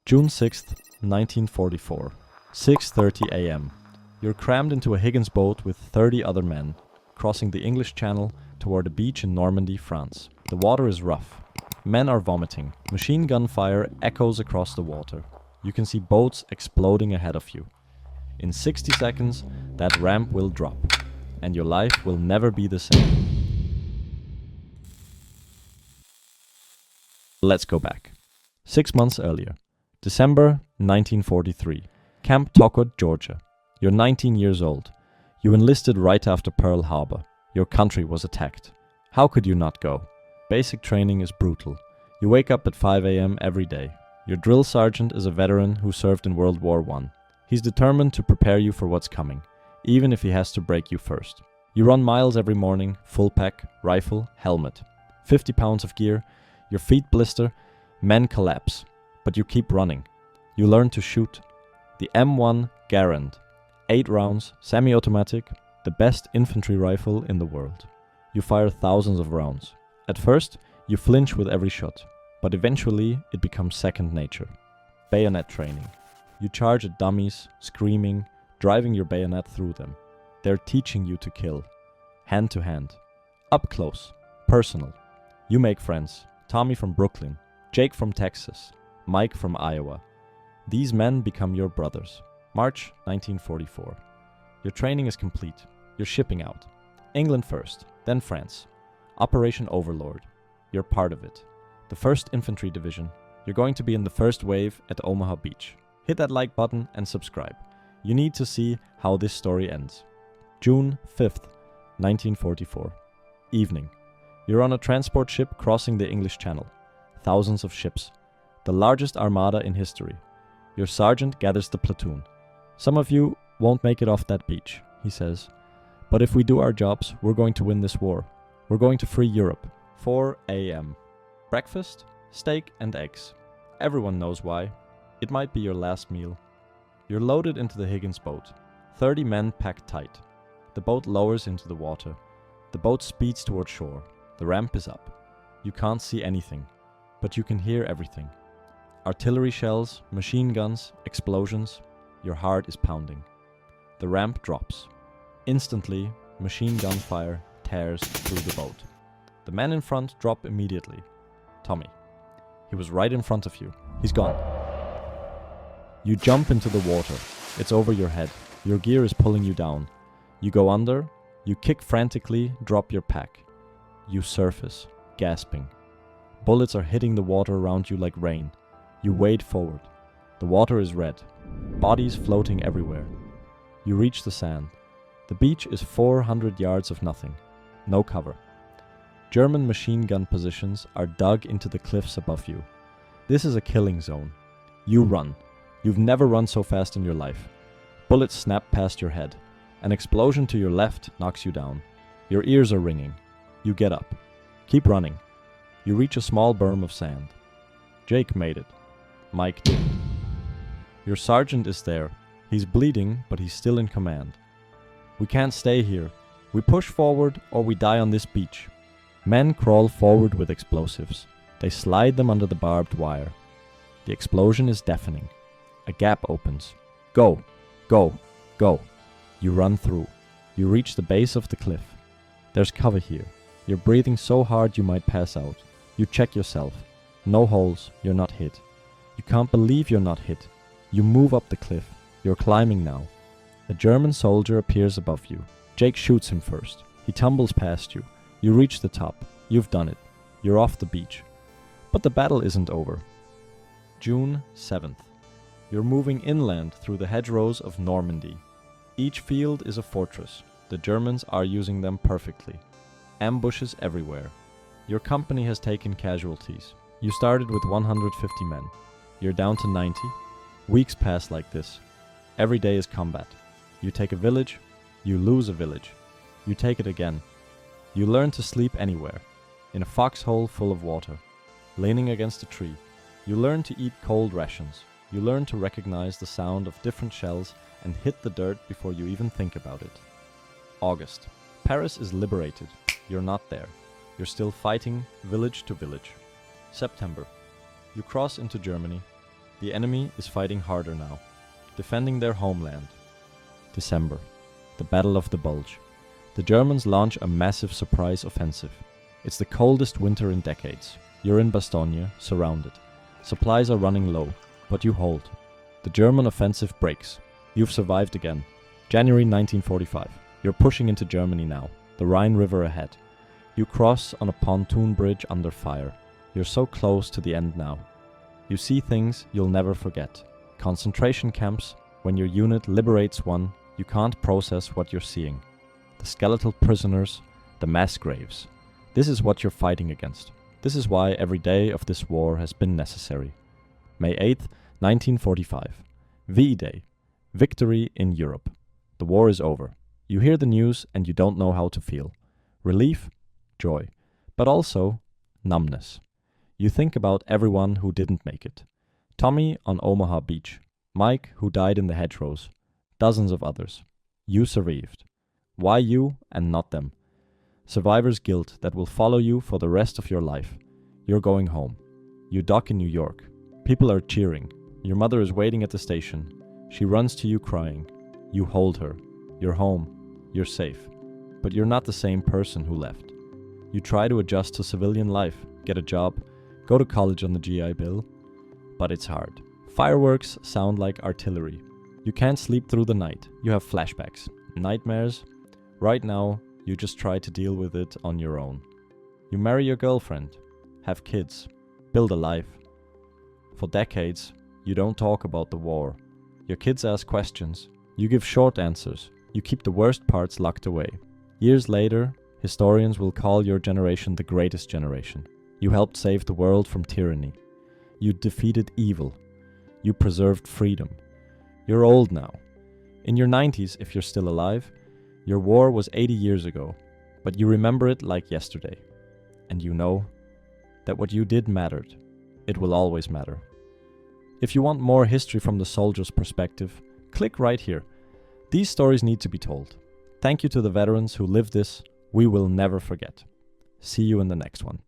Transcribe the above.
June 6th, 1944. 6:30 a.m. You're crammed into a Higgins boat with 30 other men, crossing the English Channel toward a beach in Normandy, France. The water is rough. Men are vomiting. Machine gun fire echoes across the water. You can see boats exploding ahead of you. In 60 seconds, that ramp will drop, and your life will never be the same. Let's go back. 6 months earlier, December 1943, Camp Tokod, Georgia. You're 19 years old. You enlisted right after Pearl Harbor. Your country was attacked. How could you not go? Basic training is brutal. You wake up at 5 a.m. every day. Your drill sergeant is a veteran who served in World War I. He's determined to prepare you for what's coming, even if he has to break you first. You run miles every morning, full pack, rifle, helmet. 50 pounds of gear, your feet blister, men collapse. But you keep running. You learn to shoot. The M1 Garand, 8 rounds, semi-automatic, the best infantry rifle in the world. You fire thousands of rounds. At first, you flinch with every shot, but eventually it becomes second nature. Bayonet training. You charge at dummies, screaming, driving your bayonet through them. They're teaching you to kill. Hand to hand. Up close. Personal. You make friends. Tommy from Brooklyn, Jake from Texas, Mike from Iowa. These men become your brothers. March 1944. Your training is complete. You're shipping out. England first, then France. Operation Overlord. You're part of it. The 1st Infantry Division. You're going to be in the first wave at Omaha Beach. Hit that like button and subscribe. You need to see how this story ends. June 5th, 1944. Evening. You're on a transport ship crossing the English Channel. Thousands of ships. The largest armada in history. Your sergeant gathers the platoon. Some of you won't make it off that beach, he says. But if we do our jobs, we're going to win this war. We're going to free Europe. 4 a.m. Breakfast, steak and eggs. Everyone knows why. It might be your last meal. You're loaded into the Higgins boat. 30 men packed tight. The boat lowers into the water. The boat speeds toward shore. The ramp is up. You can't see anything, but you can hear everything. Artillery shells, machine guns, explosions. Your heart is pounding. The ramp drops. Instantly, machine gun fire tears through the boat. The men in front drop immediately. Tommy. He was right in front of you. He's gone. You jump into the water. It's over your head. Your gear is pulling you down. You go under. You kick frantically, drop your pack. You surface, gasping. Bullets are hitting the water around you like rain. You wade forward. The water is red. Bodies floating everywhere. You reach the sand. The beach is 400 yards of nothing. No cover. German machine gun positions are dug into the cliffs above you. This is a killing zone. You run. You've never run so fast in your life. Bullets snap past your head. An explosion to your left knocks you down. Your ears are ringing. You get up. Keep running. You reach a small berm of sand. Jake made it. Mike didn't. Your sergeant is there. He's bleeding, but he's still in command. We can't stay here. We push forward or we die on this beach. Men crawl forward with explosives. They slide them under the barbed wire. The explosion is deafening. A gap opens. Go, go, go. You run through. You reach the base of the cliff. There's cover here. You're breathing so hard you might pass out. You check yourself. No holes, you're not hit. You can't believe you're not hit. You move up the cliff. You're climbing now. A German soldier appears above you. Jake shoots him first. He tumbles past you. You reach the top. You've done it. You're off the beach. But the battle isn't over. June 7th. You're moving inland through the hedgerows of Normandy. Each field is a fortress. The Germans are using them perfectly. Ambushes everywhere. Your company has taken casualties. You started with 150 men. You're down to 90. Weeks pass like this. Every day is combat. You take a village. You lose a village. You take it again. You learn to sleep anywhere. In a foxhole full of water. Leaning against a tree. You learn to eat cold rations. You learn to recognize the sound of different shells and hit the dirt before you even think about it. August. Paris is liberated. You're not there. You're still fighting village to village. September. You cross into Germany. The enemy is fighting harder now, defending their homeland. December, the Battle of the Bulge. The Germans launch a massive surprise offensive. It's the coldest winter in decades. You're in Bastogne, surrounded. Supplies are running low, but you hold. The German offensive breaks. You've survived again. January 1945. You're pushing into Germany now. The Rhine River ahead. You cross on a pontoon bridge under fire. You're so close to the end now. You see things you'll never forget. Concentration camps. When your unit liberates one, you can't process what you're seeing. The skeletal prisoners, the mass graves. This is what you're fighting against. This is why every day of this war has been necessary. May 8th, 1945. VE Day. Victory in Europe. The war is over. You hear the news and you don't know how to feel. Relief, joy, but also numbness. You think about everyone who didn't make it. Tommy on Omaha Beach. Mike who died in the hedgerows. Dozens of others. You survived. Why you and not them? Survivor's guilt that will follow you for the rest of your life. You're going home. You dock in New York. People are cheering. Your mother is waiting at the station. She runs to you crying. You hold her. You're home. You're safe. But you're not the same person who left. You try to adjust to civilian life, get a job, go to college on the GI Bill, but it's hard. Fireworks sound like artillery. You can't sleep through the night. You have flashbacks, nightmares. Right now, you just try to deal with it on your own. You marry your girlfriend, have kids, build a life. For decades, you don't talk about the war. Your kids ask questions. You give short answers. You keep the worst parts locked away. Years later, historians will call your generation the greatest generation. You helped save the world from tyranny. You defeated evil. You preserved freedom. You're old now. In your 90s, if you're still alive, your war was 80 years ago, but you remember it like yesterday. And you know that what you did mattered. It will always matter. If you want more history from the soldier's perspective, click right here. These stories need to be told. Thank you to the veterans who lived this. We will never forget. See you in the next one.